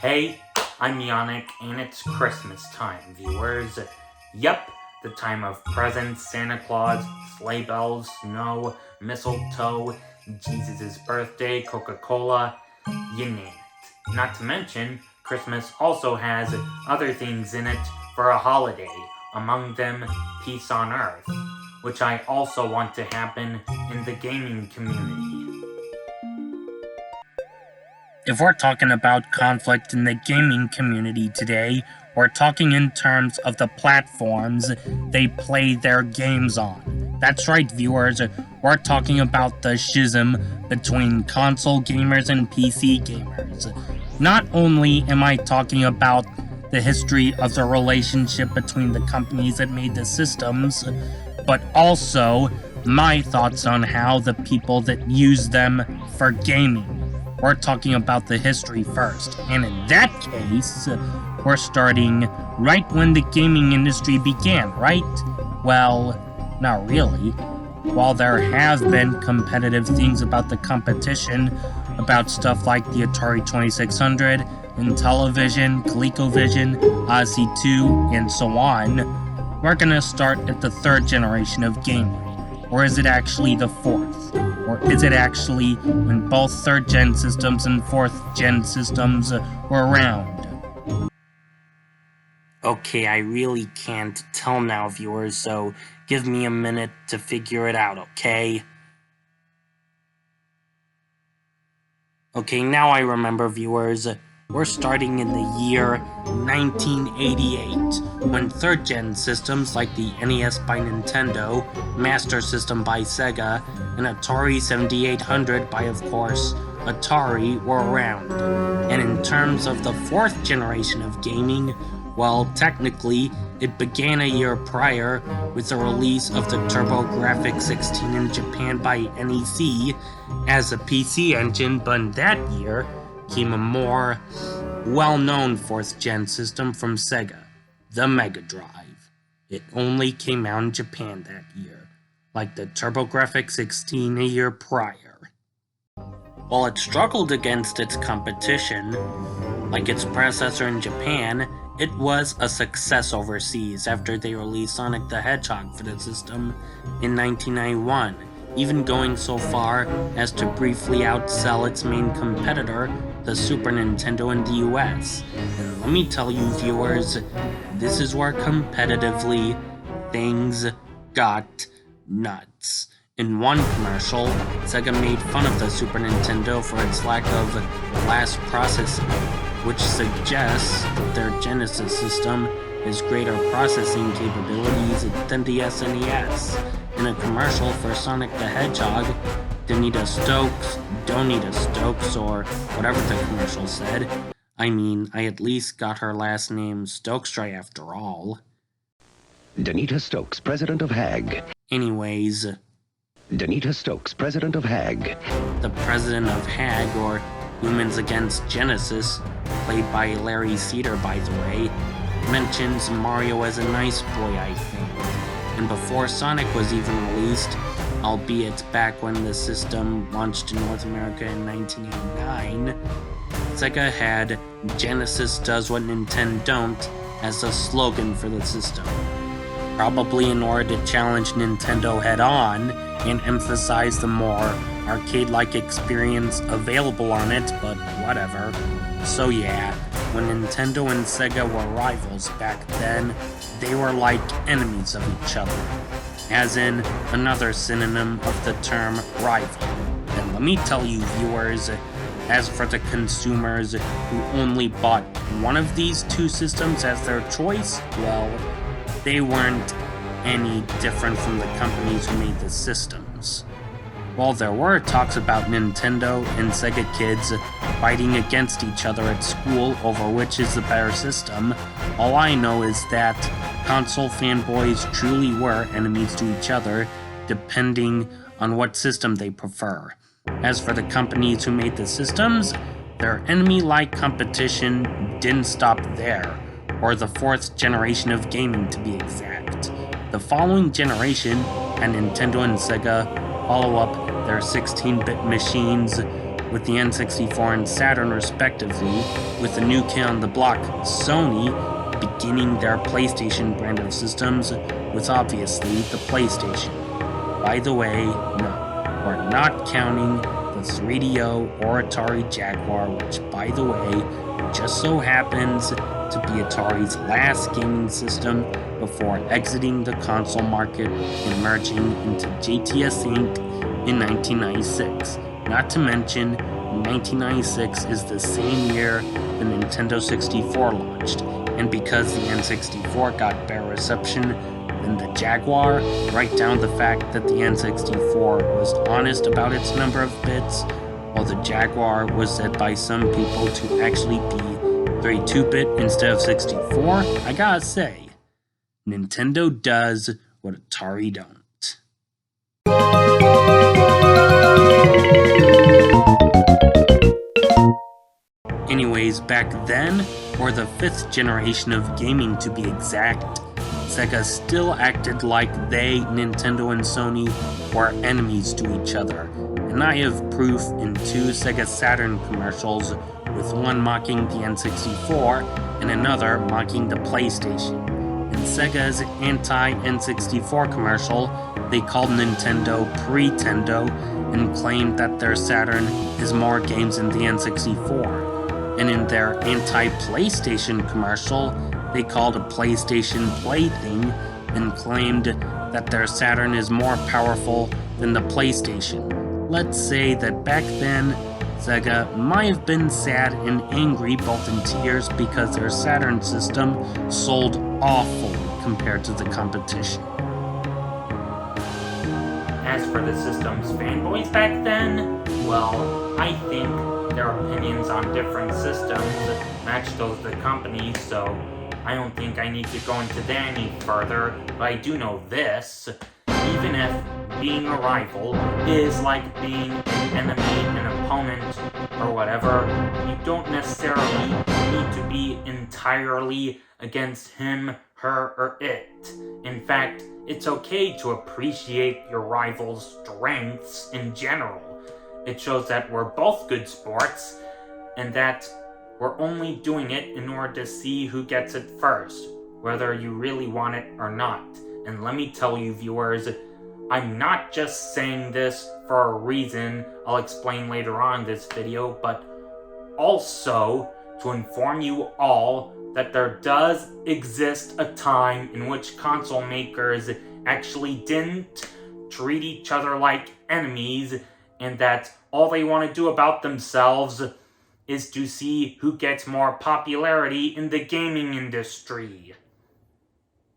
Hey, I'm Yonik, and it's Christmas time, viewers. Yep, the time of presents, Santa Claus, sleigh bells, snow, mistletoe, Jesus' birthday, Coca-Cola, you name it. Not to mention, Christmas also has other things in it for a holiday, among them peace on earth, which I also want to happen in the gaming community. If we're talking about conflict in the gaming community today, we're talking in terms of the platforms they play their games on. That's right, viewers, we're talking about the schism between console gamers and PC gamers. Not only am I talking about the history of the relationship between the companies that made the systems, but also my thoughts on how the people that use them for gaming. We're talking about the history first, and in that case, we're starting right when the gaming industry began, right? Well, not really. While there have been competitive things about the competition, about stuff like the Atari 2600, Intellivision, ColecoVision, Odyssey 2, and so on, we're gonna start at the third generation of gaming. Or is it actually the fourth? Or is it actually when both third-gen systems and fourth-gen systems were around? Okay, I really can't tell now, viewers, so give me a minute to figure it out, okay? Okay, now I remember, viewers. We're starting in the year 1988, when third-gen systems like the NES by Nintendo, Master System by Sega, and Atari 7800 by, of course, Atari were around. And in terms of the fourth generation of gaming, well, technically, it began a year prior with the release of the TurboGrafx 16 in Japan by NEC as a PC engine, but in that year came a more well-known fourth-gen system from Sega, the Mega Drive. It only came out in Japan that year, like the TurboGrafx 16 a year prior. While it struggled against its competition, like its predecessor in Japan, it was a success overseas after they released Sonic the Hedgehog for the system in 1991, even going so far as to briefly outsell its main competitor, the Super Nintendo, in the US. And let me tell you, viewers, this is where competitively things got nuts. In one commercial, Sega made fun of the Super Nintendo for its lack of flash processing, which suggests that their Genesis system has greater processing capabilities than the SNES. In a commercial for Sonic the Hedgehog, Donita Stokes, Donita Stokes, or whatever the commercial said. I mean, I at least got her last name Stokestra after all. Donita Stokes, president of HAG. Anyways, Donita Stokes, president of HAG. The president of HAG, or Humans Against Genesis, played by Larry Cedar, by the way, mentions Mario as a nice boy, I think. And before Sonic was even released, albeit back when the system launched in North America in 1989, Sega had "Genesis does what Nintendo don't" as a slogan for the system. Probably in order to challenge Nintendo head-on and emphasize the more arcade-like experience available on it, but whatever. So yeah, when Nintendo and Sega were rivals back then, they were like enemies of each other, as in another synonym of the term rival. And let me tell you, viewers, as for the consumers who only bought one of these two systems as their choice, well, they weren't any different from the companies who made the systems. While there were talks about Nintendo and Sega kids fighting against each other at school over which is the better system, all I know is that console fanboys truly were enemies to each other, depending on what system they prefer. As for the companies who made the systems, their enemy-like competition didn't stop there, or the fourth generation of gaming to be exact. The following generation had Nintendo and Sega follow up their 16-bit machines with the N64 and Saturn respectively, with the new kid on the block, Sony, beginning their PlayStation brand of systems with obviously the PlayStation. By the way, no, we're not counting the 3DO or Atari Jaguar, which, by the way, just so happens to be Atari's last gaming system before exiting the console market and merging into JTS Inc. in 1996. Not to mention, 1996 is the same year the Nintendo 64 launched, and because the N64 got better reception than the Jaguar, write down the fact that the N64 was honest about its number of bits, while the Jaguar was said by some people to actually be 32-bit instead of 64. I gotta say, Nintendo does what Atari don't. Anyways, back then, or the 5th generation of gaming to be exact, Sega still acted like they, Nintendo and Sony, were enemies to each other, and I have proof in 2 Sega Saturn commercials, with one mocking the N64 and another mocking the PlayStation. In Sega's anti-N64 commercial, they called Nintendo Pretendo and claimed that their Saturn has more games than the N64. And in their anti-PlayStation commercial, they called a PlayStation Plaything and claimed that their Saturn is more powerful than the PlayStation. Let's say that back then, Sega might have been sad and angry, both in tears, because their Saturn system sold awfully compared to the competition. As for the system's fanboys back then, well, I think their opinions on different systems match those of the company, so I don't think I need to go into that any further, but I do know this: even if being a rival is like being an enemy, an opponent, or whatever, you don't necessarily need to be entirely against him, her, or it. In fact, it's okay to appreciate your rival's strengths in general. It shows that we're both good sports, and that we're only doing it in order to see who gets it first, whether you really want it or not. And let me tell you, viewers, I'm not just saying this for a reason I'll explain later on in this video, but also to inform you all that there does exist a time in which console makers actually didn't treat each other like enemies, and that all they want to do about themselves is to see who gets more popularity in the gaming industry.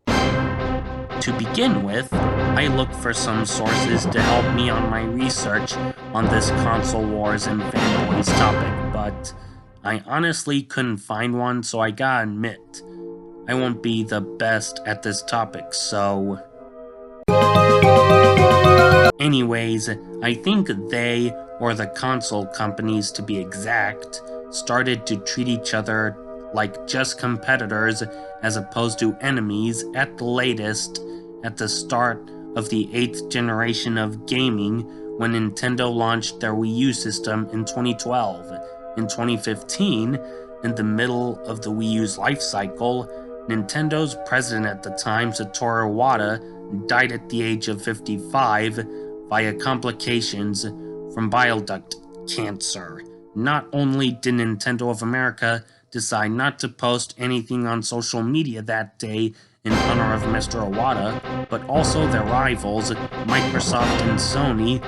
To begin with, I looked for some sources to help me on my research on this console wars and fanboys topic, but I honestly couldn't find one, so I gotta admit, I won't be the best at this topic, so... Anyways, I think they, or the console companies to be exact, started to treat each other like just competitors as opposed to enemies at the latest, at the start of the 8th generation of gaming when Nintendo launched their Wii U system in 2012. In 2015, in the middle of the Wii U's life cycle, Nintendo's president at the time, Satoru Iwata, died at the age of 55 via complications from bile duct cancer. Not only did Nintendo of America decide not to post anything on social media that day in honor of Mr. Iwata, but also their rivals, Microsoft and Sony,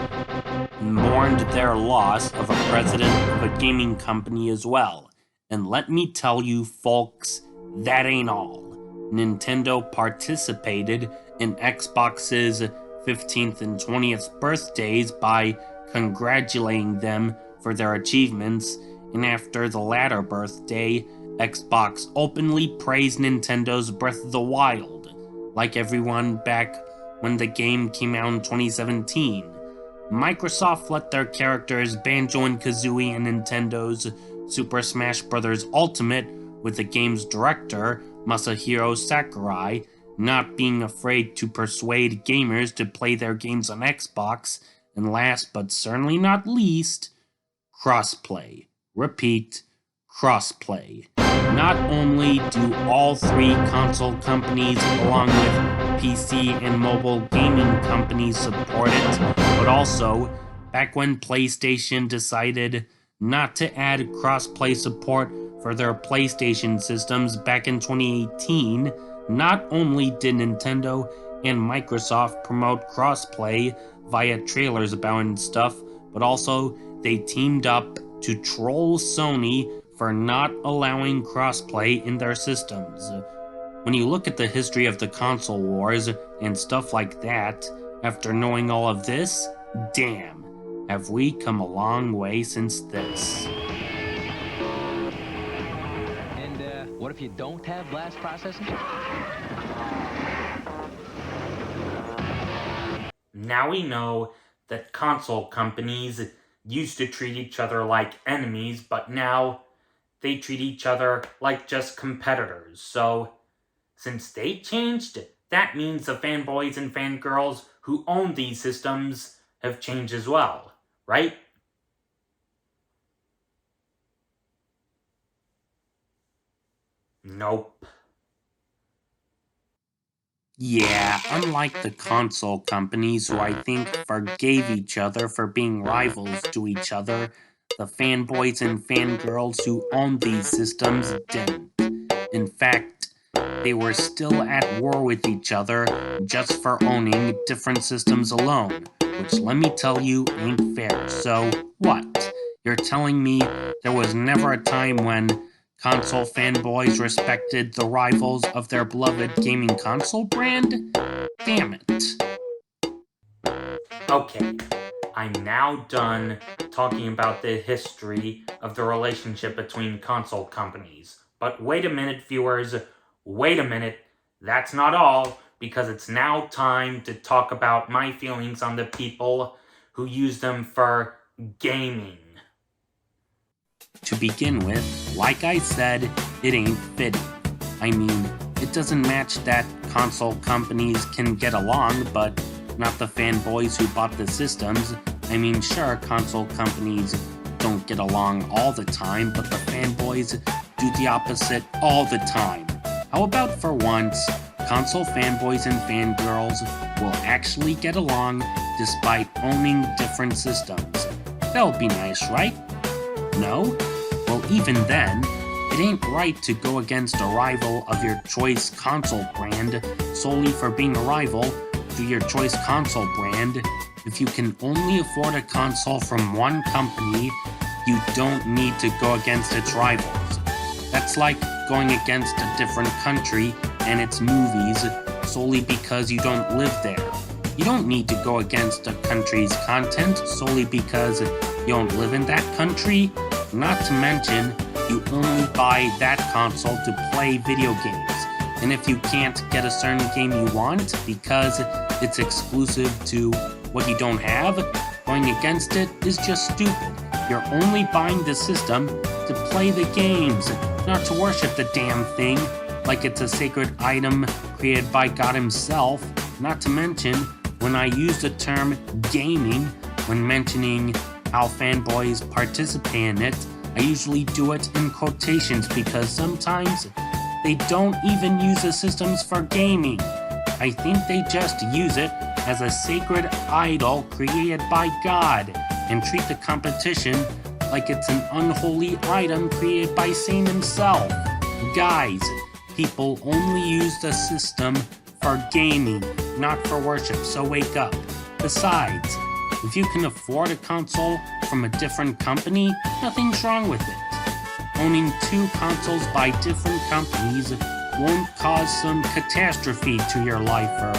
mourned their loss of a president of a gaming company as well. And let me tell you, folks, that ain't all. Nintendo participated in Xbox's 15th and 20th birthdays by congratulating them for their achievements, and after the latter birthday, Xbox openly praised Nintendo's Breath of the Wild, like everyone back when the game came out in 2017. Microsoft let their characters Banjo and Kazooie in Nintendo's Super Smash Bros. Ultimate, with the game's director, Masahiro Sakurai, not being afraid to persuade gamers to play their games on Xbox, and last but certainly not least, crossplay. Repeat, crossplay. Not only do all three console companies, along with PC and mobile gaming companies, support it, but also, back when PlayStation decided not to add crossplay support for their PlayStation systems back in 2018, not only did Nintendo and Microsoft promote crossplay via trailers about and stuff, but also they teamed up to troll Sony for not allowing crossplay in their systems. When you look at the history of the console wars and stuff like that, after knowing all of this, damn, have we come a long way since this. And what if you don't have blast processing? Now we know that console companies used to treat each other like enemies, but now they treat each other like just competitors. So, since they changed, that means the fanboys and fangirls who own these systems have changed as well, right? Nope. Yeah, unlike the console companies who I think forgave each other for being rivals to each other, the fanboys and fangirls who owned these systems didn't. In fact, they were still at war with each other just for owning different systems alone, which let me tell you ain't fair. So, what? You're telling me there was never a time when console fanboys respected the rivals of their beloved gaming console brand? Damn it. Okay, I'm now done talking about the history of the relationship between console companies. But wait a minute, viewers. Wait a minute. That's not all, because it's now time to talk about my feelings on the people who use them for gaming. To begin with, like I said, it ain't fitting. I mean, it doesn't match that console companies can get along, but not the fanboys who bought the systems. I mean, sure, console companies don't get along all the time, but the fanboys do the opposite all the time. How about for once, console fanboys and fangirls will actually get along despite owning different systems? That would be nice, right? No? Well, even then, it ain't right to go against a rival of your choice console brand solely for being a rival to your choice console brand. If you can only afford a console from one company, you don't need to go against its rivals. That's like going against a different country and its movies solely because you don't live there. You don't need to go against a country's content solely because you don't live in that country. Not to mention, you only buy that console to play video games. And if you can't get a certain game you want because it's exclusive to what you don't have, going against it is just stupid. You're only buying the system to play the games, not to worship the damn thing like it's a sacred item created by God himself. Not to mention, when I use the term gaming when mentioning how fanboys participate in it, I usually do it in quotations because sometimes they don't even use the systems for gaming. I think they just use it as a sacred idol created by God and treat the competition like it's an unholy item created by Satan himself. Guys, people only use the system for gaming, not for worship, so wake up. Besides, if you can afford a console from a different company, nothing's wrong with it. Owning two consoles by different companies won't cause some catastrophe to your life or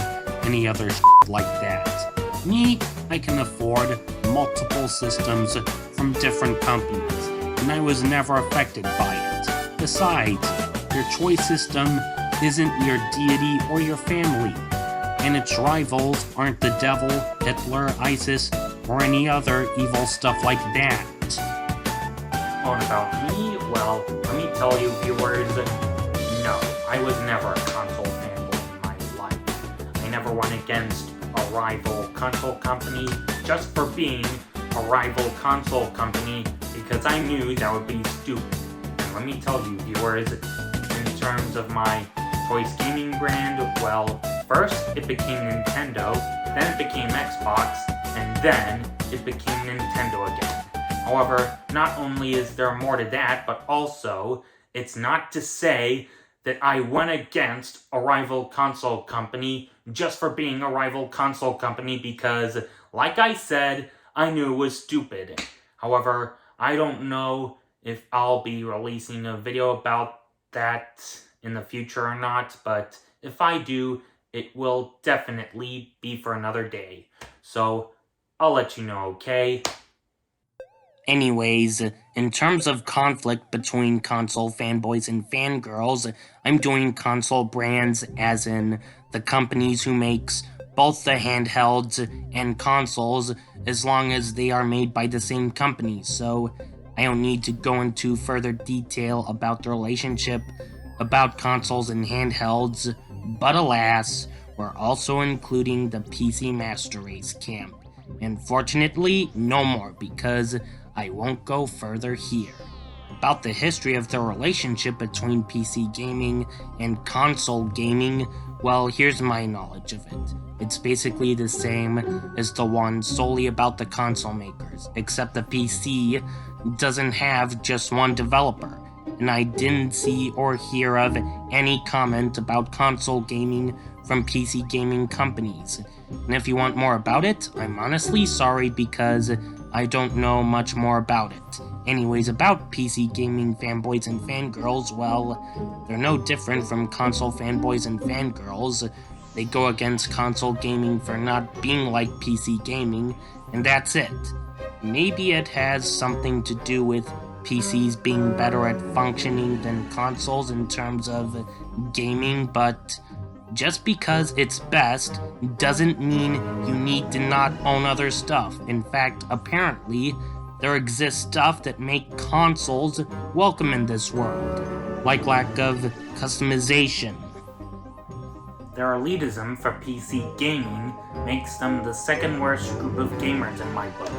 any other like that. Me, I can afford multiple systems from different companies, and I was never affected by it. Besides, your choice system isn't your deity or your family, and its rivals aren't the devil, Hitler, ISIS, or any other evil stuff like that. On about me, well, let me tell you, viewers, no, I was never a console fanboy in my life. I never went against a rival console company just for being a rival console company because I knew that would be stupid. And let me tell you, viewers, in terms of my choice gaming brand, well, first it became Nintendo, then it became Xbox, and then it became Nintendo again. However, not only is there more to that, but also, it's not to say that I went against a rival console company just for being a rival console company because, like I said, I knew it was stupid. However, I don't know if I'll be releasing a video about that in the future or not, but if I do, it will definitely be for another day. So, I'll let you know, okay? Anyways, in terms of conflict between console fanboys and fangirls, I'm doing console brands as in the companies who makes both the handhelds and consoles as long as they are made by the same company, so I don't need to go into further detail about the relationship about consoles and handhelds, but alas, we're also including the PC Master Race camp. And fortunately, no more, because I won't go further here. About the history of the relationship between PC gaming and console gaming, well, here's my knowledge of it. It's basically the same as the one solely about the console makers, except the PC doesn't have just one developer, and I didn't see or hear of any comment about console gaming from PC gaming companies. And if you want more about it, I'm honestly sorry because I don't know much more about it. Anyways, about PC gaming fanboys and fangirls, well, they're no different from console fanboys and fangirls. They go against console gaming for not being like PC gaming, and that's it. Maybe it has something to do with PCs being better at functioning than consoles in terms of gaming, but just because it's best doesn't mean you need to not own other stuff. In fact, apparently, there exists stuff that make consoles welcome in this world, like lack of customization. Their elitism for PC gaming makes them the second worst group of gamers in my book.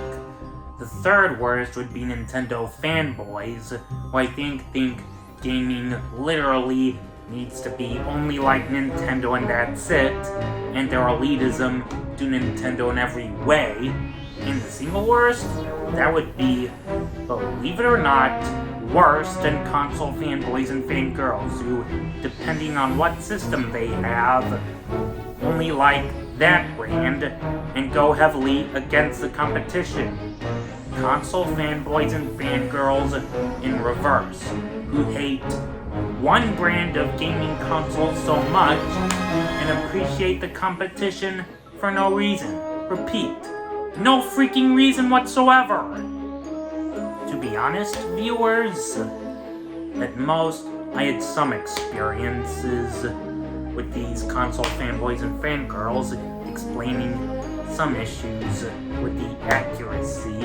The third worst would be Nintendo fanboys, who I think gaming literally needs to be only like Nintendo and that's it, and their elitism to Nintendo in every way. And the single worst, that would be, believe it or not, worse than console fanboys and fangirls who, depending on what system they have, only like that brand and go heavily against the competition. Console fanboys and fangirls in reverse, who hate one brand of gaming consoles so much and appreciate the competition for no reason. Repeat, no freaking reason whatsoever. To be honest, viewers, at most, I had some experiences with these console fanboys and fangirls explaining some issues with the accuracy,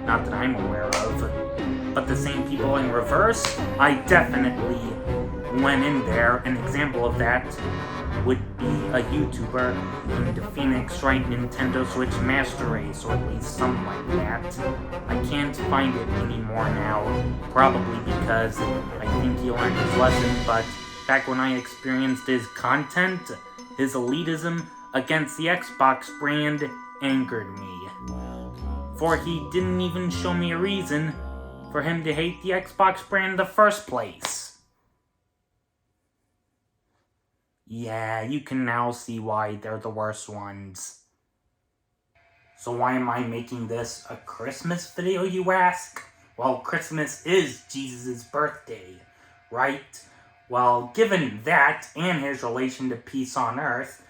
not that I'm aware of. But the same people in reverse, I definitely went in there. An example of that would be a YouTuber named Phoenix Wright Nintendo Switch Master Race, or at least something like that. I can't find it anymore now, probably because I think he learned his lesson, but back when I experienced his content, his elitism against the Xbox brand angered me. For he didn't even show me a reason for him to hate the Xbox brand in the first place. Yeah, you can now see why they're the worst ones. So why am I making this a Christmas video, you ask? Well, Christmas is Jesus' birthday, right? Well, given that and his relation to peace on Earth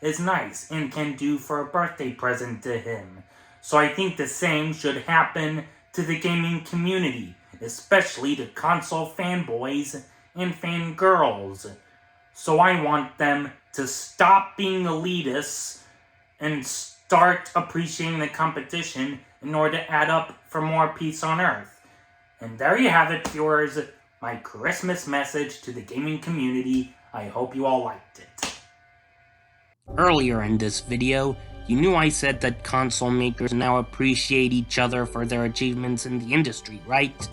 is nice and can do for a birthday present to him. So I think the same should happen to the gaming community, especially to console fanboys and fangirls. So I want them to stop being elitists and start appreciating the competition in order to add up for more peace on Earth. And there you have it, viewers, my Christmas message to the gaming community. I hope you all liked it. Earlier in this video, You knew I said that console makers now appreciate each other for their achievements in the industry, right?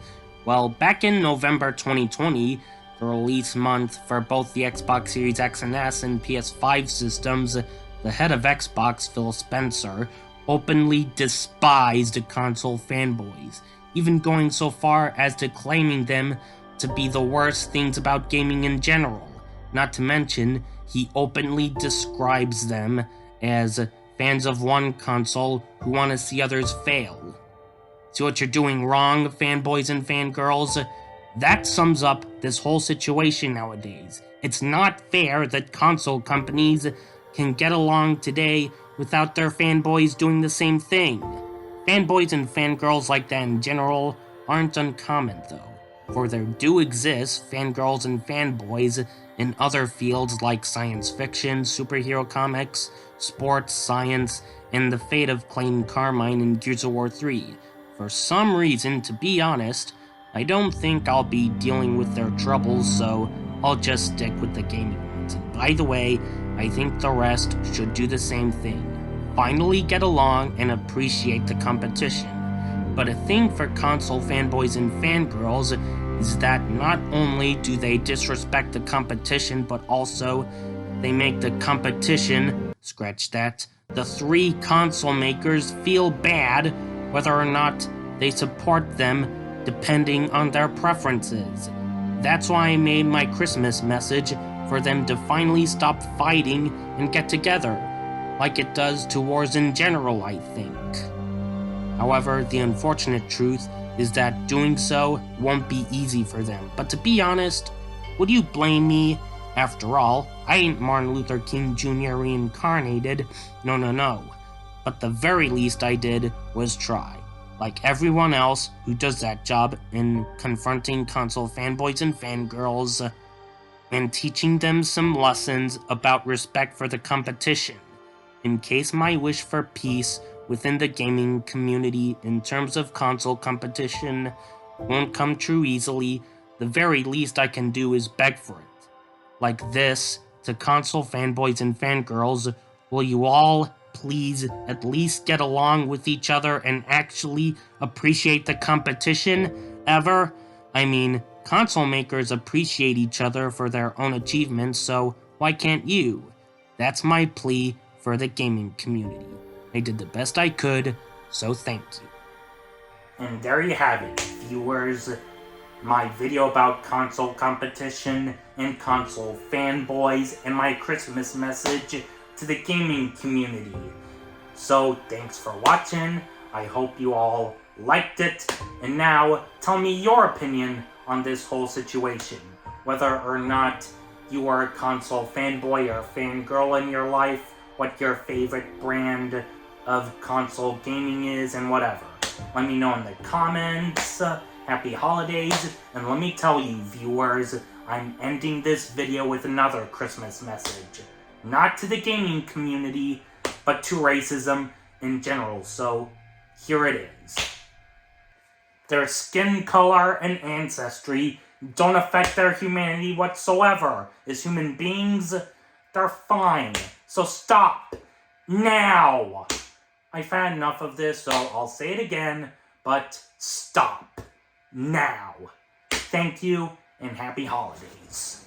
Well, back in November 2020, the release month for both the Xbox Series X and S and PS5 systems, the head of Xbox, Phil Spencer, openly despised console fanboys, even going so far as to claiming them to be the worst things about gaming in general. Not to mention, he openly describes them as fans of one console who want to see others fail. See what you're doing wrong, fanboys and fangirls? That sums up this whole situation nowadays. It's not fair that console companies can get along today without their fanboys doing the same thing. Fanboys and fangirls like that in general aren't uncommon though, for there do exist fangirls and fanboys in other fields like science fiction, superhero comics, sports, science, and the fate of Clayton Carmine in Gears of War 3. For some reason, to be honest, I don't think I'll be dealing with their troubles, so I'll just stick with the gaming ones. And by the way, I think the rest should do the same thing. Finally get along and appreciate the competition. But a thing for console fanboys and fangirls is that not only do they disrespect the competition, but also they make the competition, scratch that, the three console makers feel bad whether or not they support them depending on their preferences. That's why I made my Christmas message for them to finally stop fighting and get together, like it does to wars in general, I think. However, the unfortunate truth is that doing so won't be easy for them. But to be honest, would you blame me? After all, I ain't Martin Luther King Jr. reincarnated. No. But the very least I did was try, like everyone else who does that job in confronting console fanboys and fangirls, and teaching them some lessons about respect for the competition, in case my wish for peace within the gaming community in terms of console competition won't come true easily. The very least I can do is beg for it. Like this, to console fanboys and fangirls, will you all please at least get along with each other and actually appreciate the competition ever? I mean, console makers appreciate each other for their own achievements, so why can't you? That's my plea for the gaming community. I did the best I could, so thank you. And there you have it, viewers. My video about console competition and console fanboys and my Christmas message to the gaming community. So thanks for watching. I hope you all liked it. And now tell me your opinion on this whole situation. Whether or not you are a console fanboy or fangirl in your life, what your favorite brand of console gaming is, and whatever. Let me know in the comments. Happy holidays, and let me tell you, viewers, I'm ending this video with another Christmas message. Not to the gaming community, but to racism in general, so here it is. Their skin color and ancestry don't affect their humanity whatsoever. As human beings, they're fine. So stop. Now. I've had enough of this, so I'll say it again, but stop. Now. Thank you, and happy holidays.